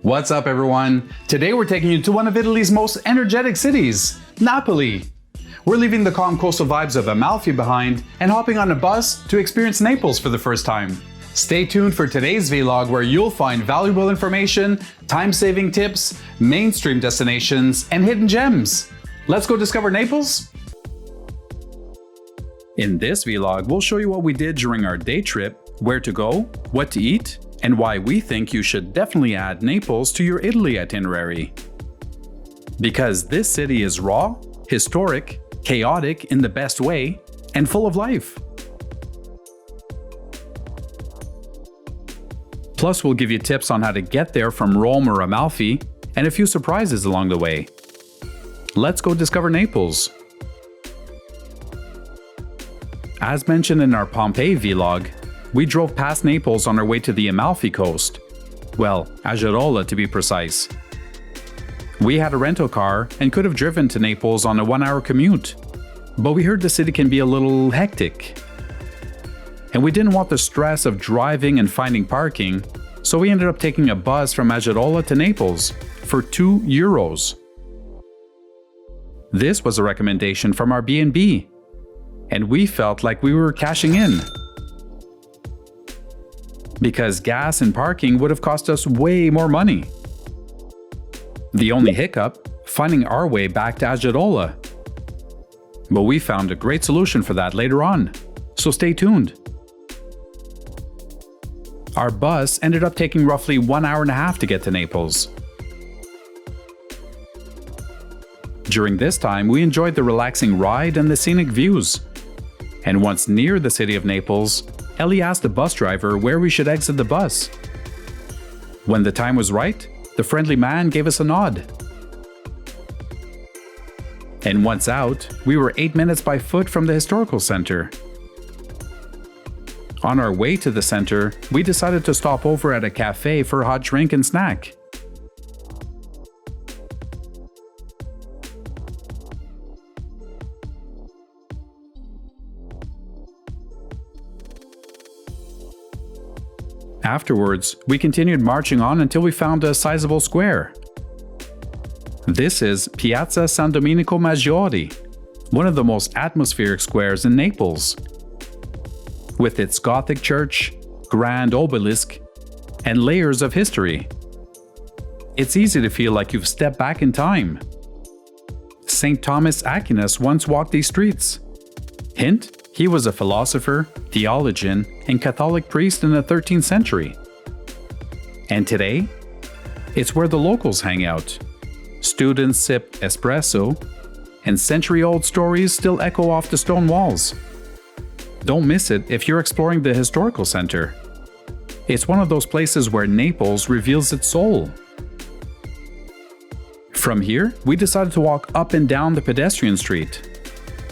What's up, everyone? Today we're taking you to one of Italy's most energetic cities, Napoli. We're leaving the calm coastal vibes of Amalfi behind and hopping on a bus to experience Naples for the first time. Stay tuned for today's vlog where you'll find valuable information, time-saving tips, mainstream destinations, and hidden gems. Let's go discover Naples? In this vlog, we'll show you what we did during our day trip, where to go, what to eat, and why we think you should definitely add Naples to your Italy itinerary. Because this city is raw, historic, chaotic in the best way, and full of life. Plus, we'll give you tips on how to get there from Rome or Amalfi, and a few surprises along the way. Let's go discover Naples. As mentioned in our Pompeii vlog, we drove past Naples on our way to the Amalfi Coast. Well, Agerola to be precise. We had a rental car and could have driven to Naples on a 1-hour commute, but we heard the city can be a little hectic. And we didn't want the stress of driving and finding parking, so we ended up taking a bus from Agerola to Naples for €2. This was a recommendation from our B&B, and we felt like we were cashing in. Because gas and parking would have cost us way more money. The only hiccup, finding our way back to Agerola. But we found a great solution for that later on, so stay tuned. Our bus ended up taking roughly 1.5 hours to get to Naples. During this time, we enjoyed the relaxing ride and the scenic views. And once near the city of Naples, Ellie asked the bus driver where we should exit the bus. When the time was right, the friendly man gave us a nod. And once out, we were 8 minutes by foot from the historical center. On our way to the center, we decided to stop over at a cafe for a hot drink and snack. Afterwards, we continued marching on until we found a sizable square. This is Piazza San Domenico Maggiore, one of the most atmospheric squares in Naples. With its Gothic church, grand obelisk, and layers of history. It's easy to feel like you've stepped back in time. St. Thomas Aquinas once walked these streets. Hint? He was a philosopher, theologian, and Catholic priest in the 13th century. And today, it's where the locals hang out. Students sip espresso, and century-old stories still echo off the stone walls. Don't miss it if you're exploring the historical center. It's one of those places where Naples reveals its soul. From here, we decided to walk up and down the pedestrian street,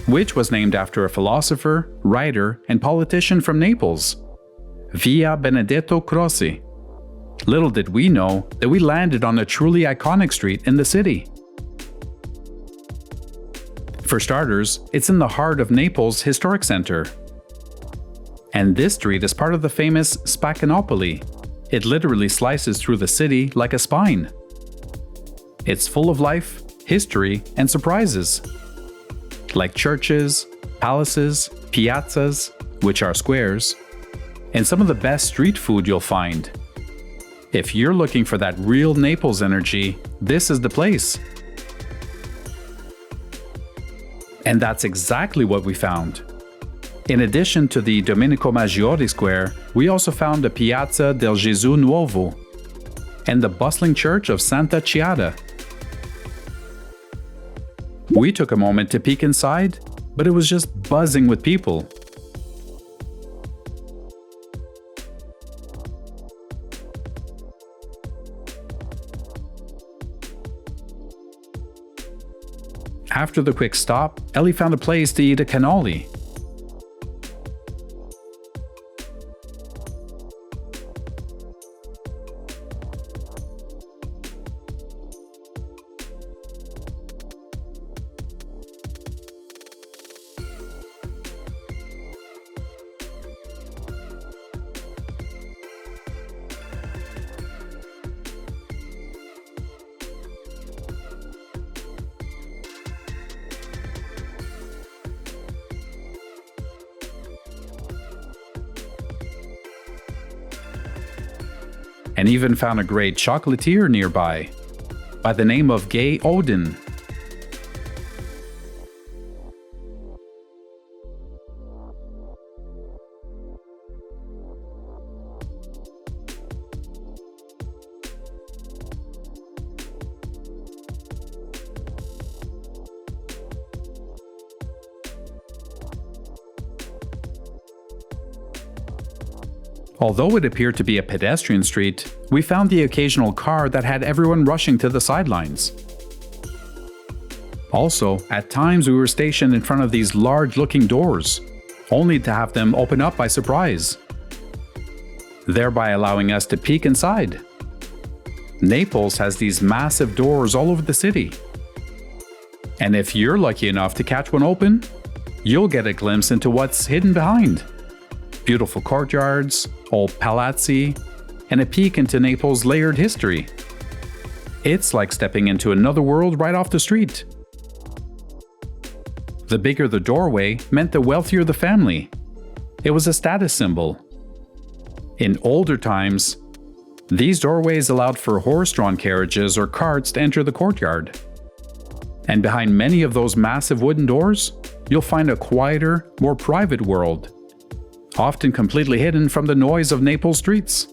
which was named after a philosopher, writer, and politician from Naples, Via Benedetto Croce. Little did we know that we landed on a truly iconic street in the city. For starters, it's in the heart of Naples' historic center. And this street is part of the famous Spaccanopoli. It literally slices through the city like a spine. It's full of life, history, and surprises. Like churches, palaces, piazzas, which are squares, and some of the best street food you'll find. If you're looking for that real Naples energy, this is the place. And that's exactly what we found. In addition to the Domenico Maggiore Square, we also found the Piazza del Gesù Nuovo and the bustling church of Santa Chiara. We took a moment to peek inside, but it was just buzzing with people. After the quick stop, Ellie found a place to eat a cannoli. and even found a great chocolatier nearby by the name of Gay Odin. Although it appeared to be a pedestrian street, we found the occasional car that had everyone rushing to the sidelines. Also, at times we were stationed in front of these large-looking doors, only to have them open up by surprise, thereby allowing us to peek inside. Naples has these massive doors all over the city, and if you're lucky enough to catch one open, you'll get a glimpse into what's hidden behind. Beautiful courtyards, old palazzi, and a peek into Naples' layered history. It's like stepping into another world right off the street. The bigger the doorway meant the wealthier the family. It was a status symbol. In older times, these doorways allowed for horse-drawn carriages or carts to enter the courtyard. And behind many of those massive wooden doors, you'll find a quieter, more private world, often completely hidden from the noise of Naples streets.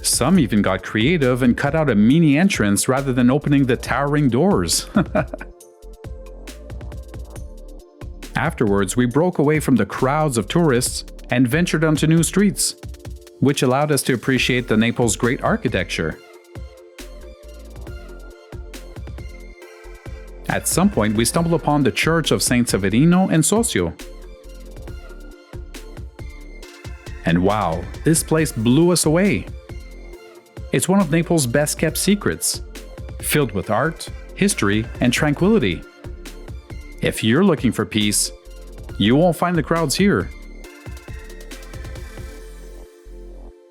Some even got creative and cut out a mini entrance rather than opening the towering doors. Afterwards, we broke away from the crowds of tourists and ventured onto new streets, which allowed us to appreciate the Naples' great architecture. At some point, we stumbled upon the Church of Saint Severino and Socio. And wow, this place blew us away. It's one of Naples' best-kept secrets, filled with art, history, and tranquility. If you're looking for peace, you won't find the crowds here.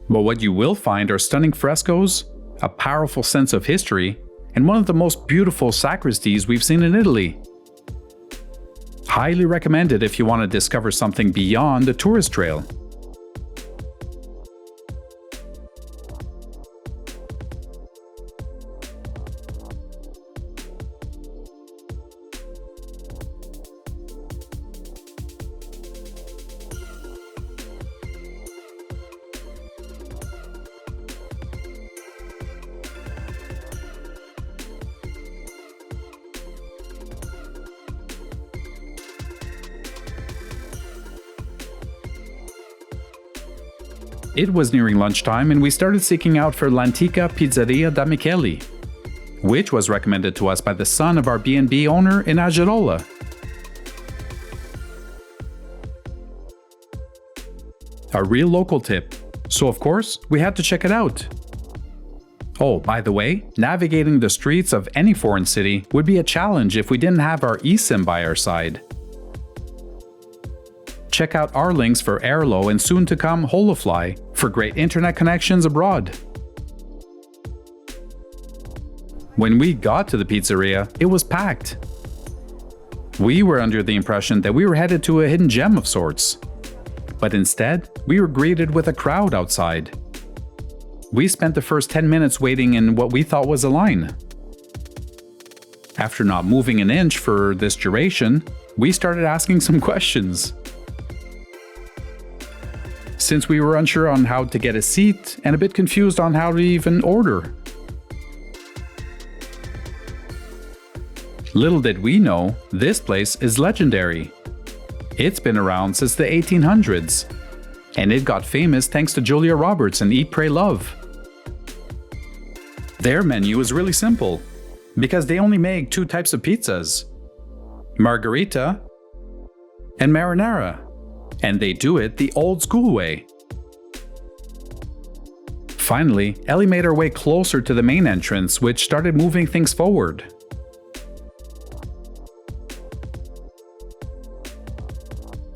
But what you will find are stunning frescoes, a powerful sense of history, and one of the most beautiful sacristies we've seen in Italy. Highly recommended if you want to discover something beyond the tourist trail. It was nearing lunchtime and we started seeking out for L'Antica Pizzeria da Michele, which was recommended to us by the son of our B&B owner in Agerola. A real local tip, so of course we had to check it out. Oh, by the way, navigating the streets of any foreign city would be a challenge if we didn't have our eSIM by our side. Check out our links for Airlo and soon to come Holofly for great internet connections abroad. When we got to the pizzeria, it was packed. We were under the impression that we were headed to a hidden gem of sorts, but instead, we were greeted with a crowd outside. We spent the first 10 minutes waiting in what we thought was a line. After not moving an inch for this duration, we started asking some questions. Since we were unsure on how to get a seat and a bit confused on how to even order. Little did we know, this place is legendary. It's been around since the 1800s, and it got famous thanks to Julia Roberts and Eat, Pray, Love. Their menu is really simple, because they only make two types of pizzas, margherita and marinara, and they do it the old school way. Finally, Ellie made her way closer to the main entrance, which started moving things forward.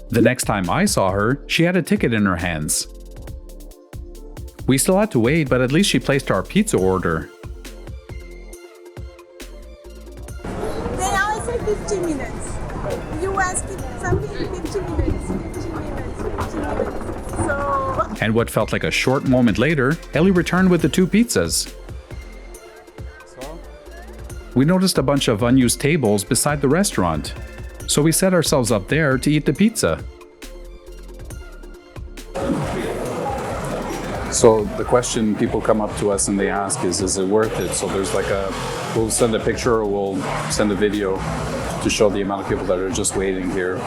The next time I saw her, she had a ticket in her hands. We still had to wait, but at least she placed our pizza order. They always say 15 minutes. You ask something, 15 minutes, 15 minutes, 15 minutes. So And what felt like a short moment later, Ellie returned with the 2 pizzas. We noticed a bunch of unused tables beside the restaurant, so we set ourselves up there to eat the pizza. So the question people come up to us and they ask is it worth it? So there's we'll send a picture or we'll send a video to show the amount of people that are just waiting here.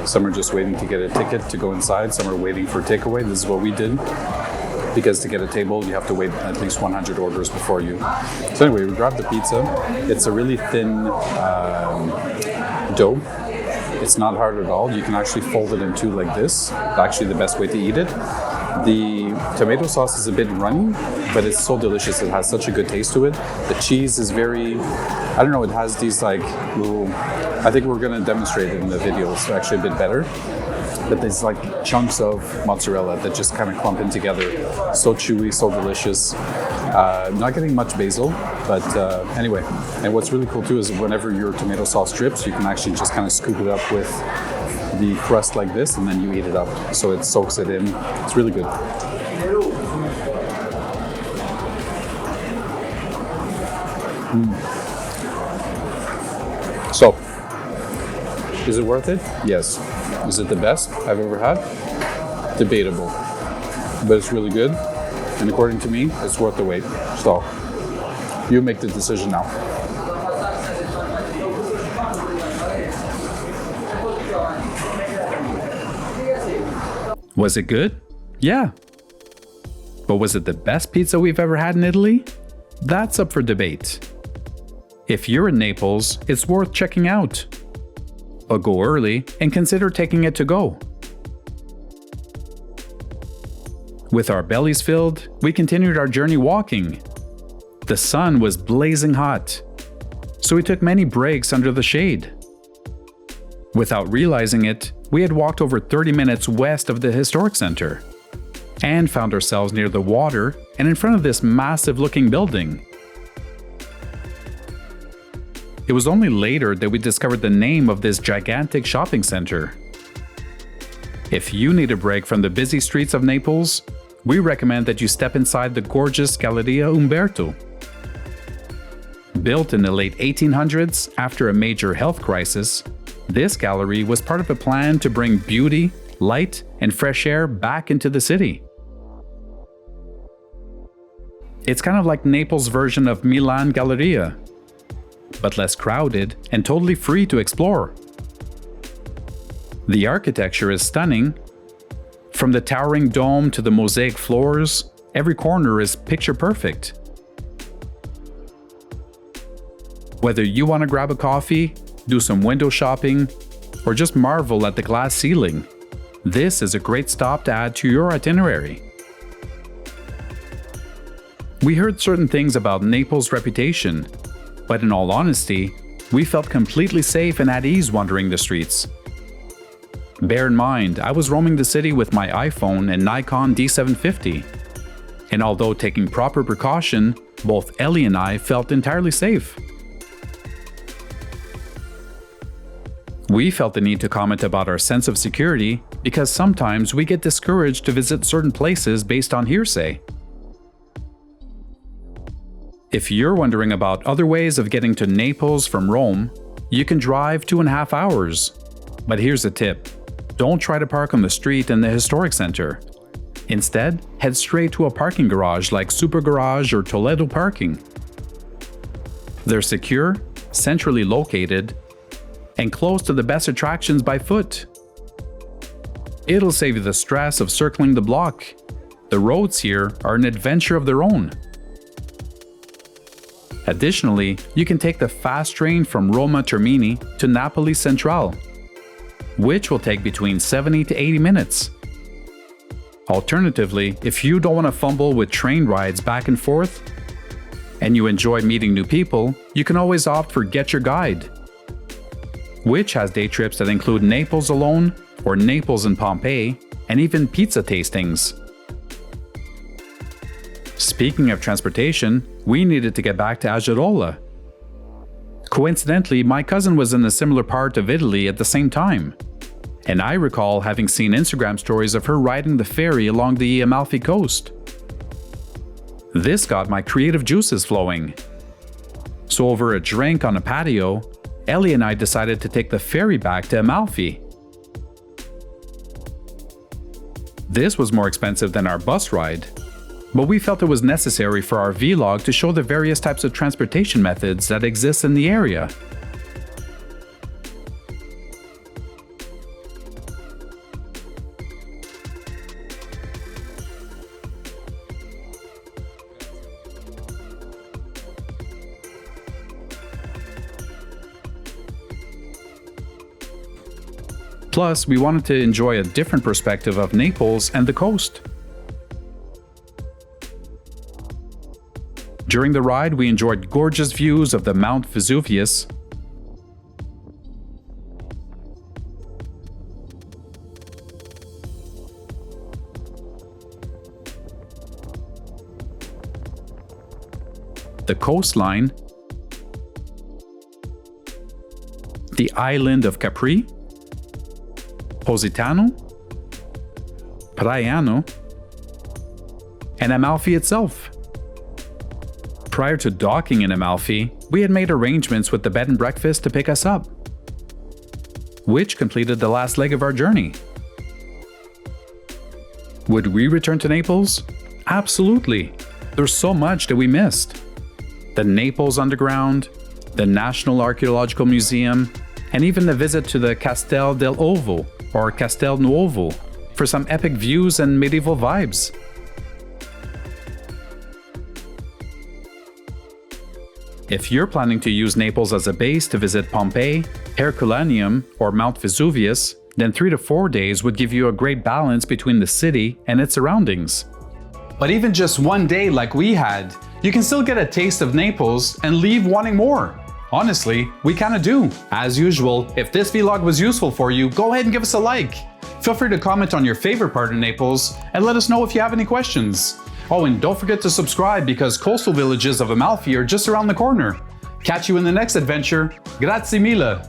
Some are just waiting to get a ticket to go inside, some are waiting for takeaway. This is what we did, because to get a table you have to wait at least 100 orders before you. So anyway, we grabbed the pizza. It's a really thin dough. It's not hard at all. You can actually fold it in 2 like this. Actually the best way to eat it. The tomato sauce is a bit runny, but it's so delicious. It has such a good taste to it. The cheese is very, I don't know, it has these little, I think we're going to demonstrate it in the video. It's actually a bit better. But there's chunks of mozzarella that just kind of clump in together. So chewy, so delicious. Not getting much basil, but anyway. And what's really cool too is whenever your tomato sauce drips, you can actually just kind of scoop it up with the crust like this, and then you eat it up. So it soaks it in. It's really good. So, is it worth it? Yes. Is it the best I've ever had? Debatable. But it's really good. And according to me, it's worth the wait. So, you make the decision now. Was it good? Yeah. But was it the best pizza we've ever had in Italy? That's up for debate. If you're in Naples, it's worth checking out. But go early and consider taking it to go. With our bellies filled, we continued our journey walking. The sun was blazing hot, so we took many breaks under the shade. Without realizing it, we had walked over 30 minutes west of the historic center and found ourselves near the water and in front of this massive-looking building. It was only later that we discovered the name of this gigantic shopping center. If you need a break from the busy streets of Naples, we recommend that you step inside the gorgeous Galleria Umberto. Built in the late 1800s after a major health crisis, this gallery was part of a plan to bring beauty, light, and fresh air back into the city. It's kind of like Naples' version of Milan Galleria, but less crowded and totally free to explore. The architecture is stunning. From the towering dome to the mosaic floors, every corner is picture perfect. Whether you want to grab a coffee, do some window shopping, or just marvel at the glass ceiling, this is a great stop to add to your itinerary. We heard certain things about Naples' reputation, but in all honesty, we felt completely safe and at ease wandering the streets. Bear in mind, I was roaming the city with my iPhone and Nikon D750, and although taking proper precaution, both Ellie and I felt entirely safe. We felt the need to comment about our sense of security because sometimes we get discouraged to visit certain places based on hearsay. If you're wondering about other ways of getting to Naples from Rome, you can drive 2.5 hours. But here's a tip. Don't try to park on the street in the historic center. Instead, head straight to a parking garage like Super Garage or Toledo Parking. They're secure, centrally located, and close to the best attractions by foot. It'll save you the stress of circling the block. The roads here are an adventure of their own. Additionally, you can take the fast train from Roma Termini to Napoli Centrale, which will take between 70 to 80 minutes. Alternatively, if you don't want to fumble with train rides back and forth, and you enjoy meeting new people, you can always opt for GetYourGuide, which has day trips that include Naples alone, or Naples and Pompeii, and even pizza tastings. Speaking of transportation, we needed to get back to Agerola. Coincidentally, my cousin was in a similar part of Italy at the same time, And I recall having seen Instagram stories of her riding the ferry along the Amalfi Coast. This got my creative juices flowing. So over a drink on a patio, Ellie and I decided to take the ferry back to Amalfi. This was more expensive than our bus ride, but we felt it was necessary for our vlog to show the various types of transportation methods that exist in the area. Plus, we wanted to enjoy a different perspective of Naples and the coast. During the ride, we enjoyed gorgeous views of the Mount Vesuvius, the coastline, the island of Capri, Positano, Praiano, and Amalfi itself. Prior to docking in Amalfi, we had made arrangements with the bed and breakfast to pick us up, which completed the last leg of our journey. Would we return to Naples? Absolutely. There's so much that we missed. The Naples Underground, the National Archaeological Museum, and even the visit to the Castel dell'Ovo, or Castel Nuovo, for some epic views and medieval vibes. If you're planning to use Naples as a base to visit Pompeii, Herculaneum, or Mount Vesuvius, then 3 to 4 days would give you a great balance between the city and its surroundings. But even just one day like we had, you can still get a taste of Naples and leave wanting more. Honestly, we kinda do. As usual, if this vlog was useful for you, go ahead and give us a like. Feel free to comment on your favorite part of Naples and let us know if you have any questions. Oh, and don't forget to subscribe because coastal villages of Amalfi are just around the corner. Catch you in the next adventure. Grazie mille!